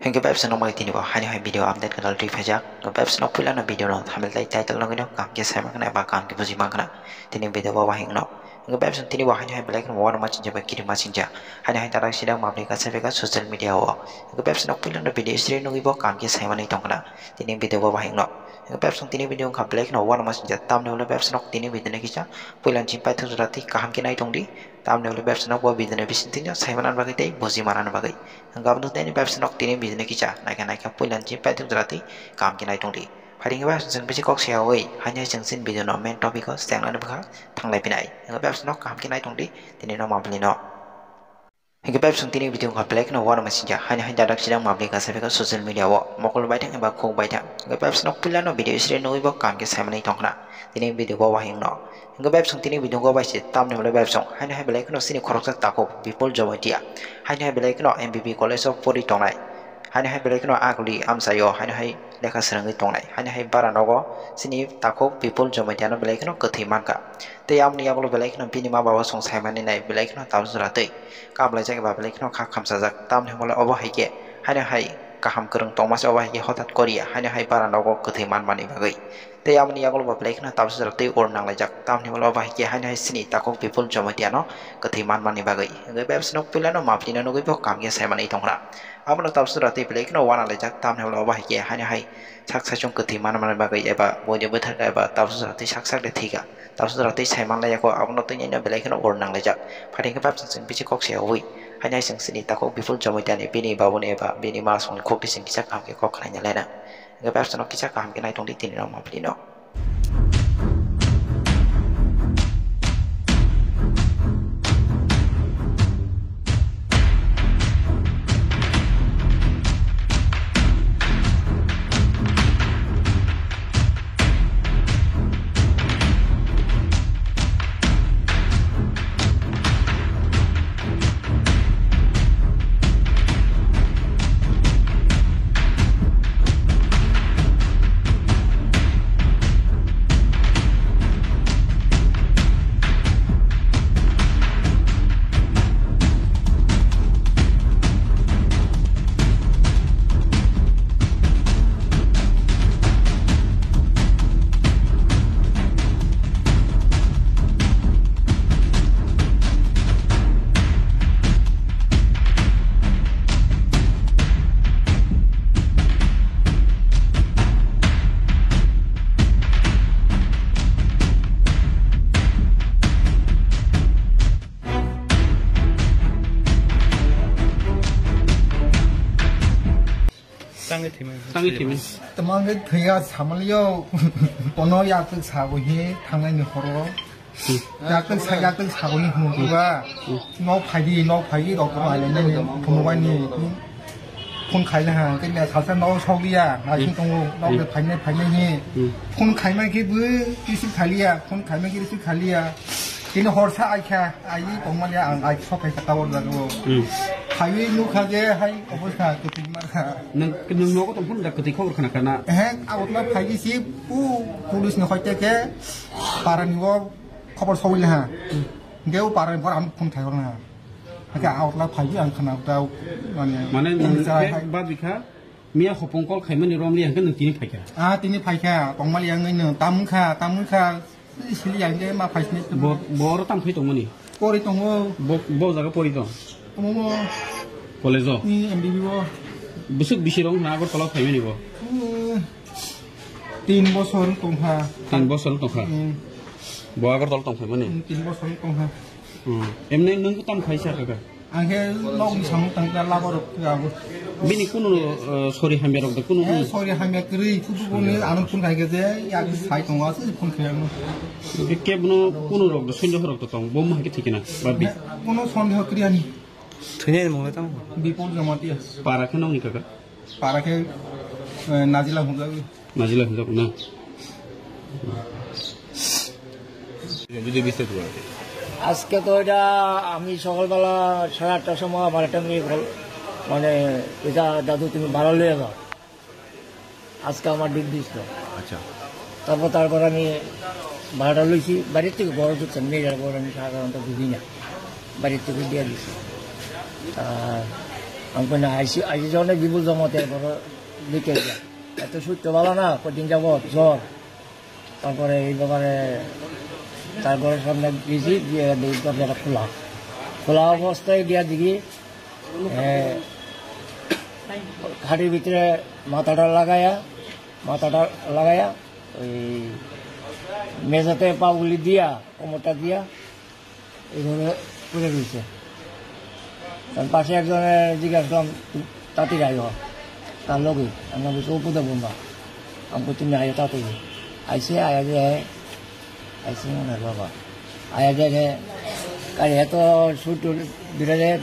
Hingga website nomor ini bahwa hanya video update kadal rifajak. Website nomor pula na video no hamil tay title no gino kam ke sama kana ba kam ke buzi makna. Tini video bahwa hing no. Hingga website ini bahwa hanya black no war macam jaba kiri macam ja. Hanya tarak sidang mapnika sebeka social media wo. Hingga website nomor pula na video istri no gibo kam ke sama ni tongkana. Tini video bahwa hing no. Hingga website ini video kam black no war macam ja. Tam no website no tini video ni kisah. Pulan cimpai tu surati kaham ke nai tongdi. Tam no website no bahwa video ni bisintinya sama nan bagai tay buzi maran bagai. Hingga abdu tini website no tini video ni kisah. Naika pulan cimpai tu surati kam ke nai tongdi. Hari ini website bisi kok siawai hanya jengsin video no main topik ko setang lan baka thang lai pinai. Hingga website no kam ke nai tongdi tini no mabli no. Hingga website tini video ka black no war macam ja hanya dadak sidang mabli ka sebeka social media wo mokol baitang eba khok baitang. Hingga website no pulan no video istri no ibo kam ke sama ni tongna. Tini video ko wahing no. Hingga website tini video ko baisi tam ne website hanya black no sini korok takok people job dia. Hanya black no MBB College of Pori tongnai. Hanya black no agli amsayo hanya lekha serangi tongnai. Hanya bara nogo sini takok people job dia no black no kethi manka. Te amni aglo black no pini ma bawa song sai mani nai black no tam surate. Kam lai jaga black no kha kham sajak tam ne mola obo haike. Hanya kaham kereng Thomas obo haike hotat Korea. Hanya bara nogo kethi man mani bagai. Te amni aglo black no tam surate or nang lai jak tam ne mola obo haike hanya sini takok people job dia no kethi man mani bagai. Ngai webs no pila no mapli no gibo kam ge sai mani tongra. Abang tahu sudah tipe lagi no wana lejak tam ne mola obo haike hanya sak sajong kethi man mani bagai eba boje bethar eba tahu sudah ti sak sak de thiga. Tahu sudah ti sai man lai ko abang no tanya belai no or nang lejak. Pada ke webs sen bici kok siawi. Hanya sini takok people job dia ne bini babon eba bini masong kok di sini kisah kam ke kok nanya lena. Ngai webs no kisah kam ke nai tong di tini no mapli no. Tangi tim. Teman ke thaya samalio pono yak tu sago he thangai ni horo. Yak tu sago ni humuga. No phai dok ma le ni phumuga ni phun khai na ha ke ne sa no chogia na chin tong no le phai ne he phun khai ma ke bu ki si khalia phun khai ma ke si khalia tin hor sa ai kha ai tong ma ya ang ai chho phai ka tawor la go Hai lu kage hai obosha keting mara. Nang no ko tong dak ketik khor khana kana. Outla phai si pu pulis no khoite ke paran go khobor sawil ha. Geu paran por am phun thai na. Ka outla phai an khana ta mane ba bikha mia khopong kol khai mani rom liang kan nang tini phai ka. Tini phai ka tong ma liang ngai ne tam kha sili yang ge ma phai ni bo tam phai tong mani. Pori tong bo jaga pori tong. Tomo Kolezo. Ni MDB bo. Besok bisirong na agor tolak payment ibo. 3 bosor tongha. 3 bosor tongha. Bo agor tolak tong payment ni. 3 bosor tongha. Emne nung ko tam khaisa kaga. Angke long sang tang ta labor ga. Bini kuno sorry hamberok de kuno. Sorry hamber kri futu ni anum pun khai ge je yak sai tongwa se pun khayang. Ke buno kuno rok de sonjo rok tong bom ma ke thikina. Babi. Kuno sonjo kri ani. Thune mongla tang Bipol jamatia. Para ke nong ni kaga. Para ke nazila hunga. Nazila hunga na. Jadi bisa dua. আজকে তো এটা আমি সকালবেলা 8:30টার সময় আমার একটা মেয়ে বল মানে এটা দাদু তুমি ভাড়া লয়ে যাও আজকে আমার ডিউটি ছিল আচ্ছা তারপর আমি ভাড়াটা লইছি বাড়ির থেকে বড় দুধ মেয়ের বড় আমি সাধারণত বুঝি না বাড়ির থেকে দিয়ে দিচ্ছি আর আমি না আইসি অনেক বিপুল জমাতে বড় দিকে এত সূত্র ভালো না কদিন যাবৎ জ্বর তারপরে এই ব্যাপারে তারপরে সামনে গেছি গিয়ে দরজাটা খোলা অবস্থায় গিয়া দেখি খাটির ভিতরে মাথাটা লাগায়া ওই মেঝাতে পাগুলি দিয়া কোমরটা দিয়া এইভাবে পড়ে রয়েছে। তার পাশে একজনের জিজ্ঞাসা করলাম তাঁতি গাই হ তার লগে আমি বলছি উপদে বোম্বা আমি তুমি আয় তাঁতি আইসে আয়া যে আইসে মনে হয় বাবা আয়া যে কারণ এত সূর্য দূরে যায়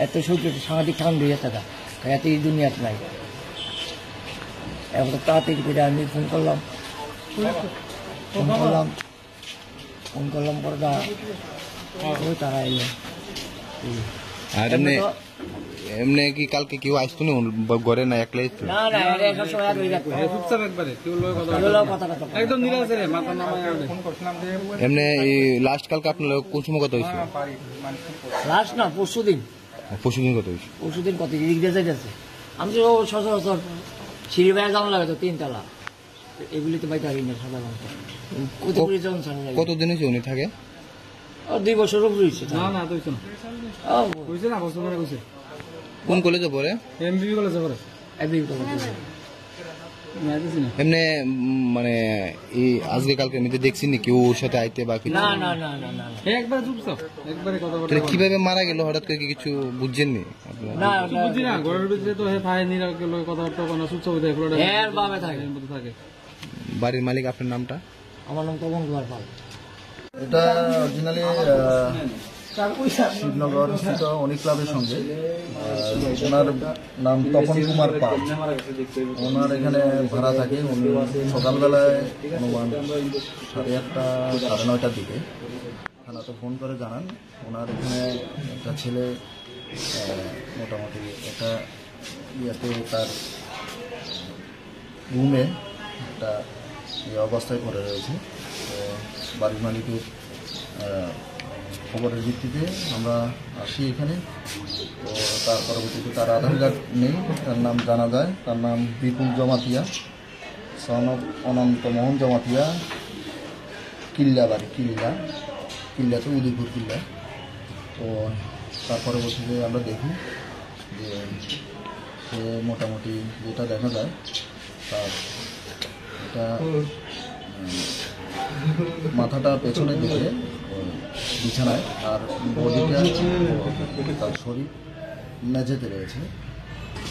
এত সূর্য সাংঘাতিক ঠান্ডা হয়ে থাকা এত এই দুনিয়াতে নাই। এখন তাড়াতাড়ি করে আমি ফোন করলাম পরে তারা এলো। আর এমনি কি কালকে কেউ আসতো না ঘরে না একলা আসতো? না সবসময় একদম এমনি লাস্ট কালকে আপনার কোন সময় কথা হয়েছে? লাস্ট না পরশুদিন কথা হয়েছে। পরশুদিন কত দিক দিয়ে যাইতেছে আমি তো সচরাচর সিঁড়ি বাইরে যাওয়া লাগে তো 3 তলা এগুলি তো বাইতে পারি না সাধারণত। কতদিন হয়েছে উনি থাকে? 2 বছর হয়েছে। কোন কলেজে পড়ে? এমবিবি কলেজে পড়ে। এমনি মানে এই আজকে কালকে এমনিতে দেখছি নি কেউ ওর সাথে আইতে বা কিছু? না একবার চুপচাপ একবারে কথা বলে। কিভাবে মারা গেল হঠাৎ করে কিছু বুঝছেননি আপনারা? না বুঝি না ঘরের ভিতরে তো ভাই নিরাকে কথাবার্তা কোনো চুপচাপ থাকে। বাড়ির মালিক আপনার নামটা? আমার নাম তপন কুমার পাল। এটা অরিজিনালি শিবনগর স্থিত অনেক ক্লাবের সঙ্গে ওনার নাম তপন কুমার পাল। ওনার এখানে ভাড়া থাকে। উনি সকালবেলায় অনুমান 8:30 9:30টার দিকে থানাতে ফোন করে জানান ওনার এখানে একটা ছেলে মোটামুটি একটা ইয়েতে তার রুমে একটা অবস্থায় পড়ে রয়েছে। তো বাড়ির মালিকের খবরের ভিত্তিতে আমরা আসি এখানে। তো তার পরবর্তীতে তার আধার কার্ড নেই, তার নাম জানা যায়। তার নাম বিপুল জমাতিয়া, সন অফ অনন্ত মোহন জমাতিয়া, কিল্লা বাড়ি কিল্লাতে উদয়পুর কিল্লা। তো তার পরবর্তীতে আমরা দেখি যে সে মোটামুটি যেটা দেখা যায় তার এটা মাথাটা পেছনের দিকে বিছানায় আর বডিটা তার শরীর মেঝেতে রয়েছে।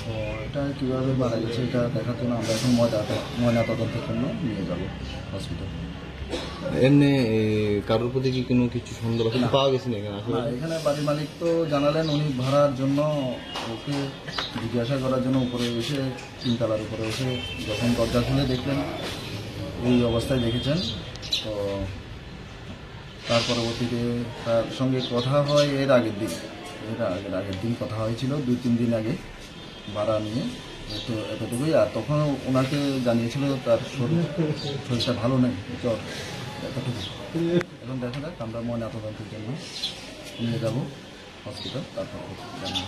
তো এটা কীভাবে মারা গেছে এটা দেখার জন্য আমরা এখন ময়নাতদন্তের জন্য নিয়ে যাব হসপিটাল। এমনি কারোর প্রতি কি কোনো কিছু সন্দেহ পাওয়া গেছে না এখানে? বাড়ির মালিক তো জানালেন উনি ভাড়ার জন্য ওকে জিজ্ঞাসা করার জন্য উপরে এসে 3 তলার উপরে এসে যখন দরজা খুলে দেখলেন এই অবস্থায় দেখেছেন। তো তার পরবর্তীতে তার সঙ্গে কথা হয় এর আগের দিন কথা হয়েছিল 2-3 দিন আগে ভাড়া নিয়ে। তো এতটুকুই। আর তখন ওনাকে জানিয়েছিল তার শরীরটা ভালো নেই, জ্বর, এতটুকু। এখন দেখা যাক আমরা ময়নাতদন্তের জন্য নিয়ে যাব হসপিটাল, তারপর জানাবো।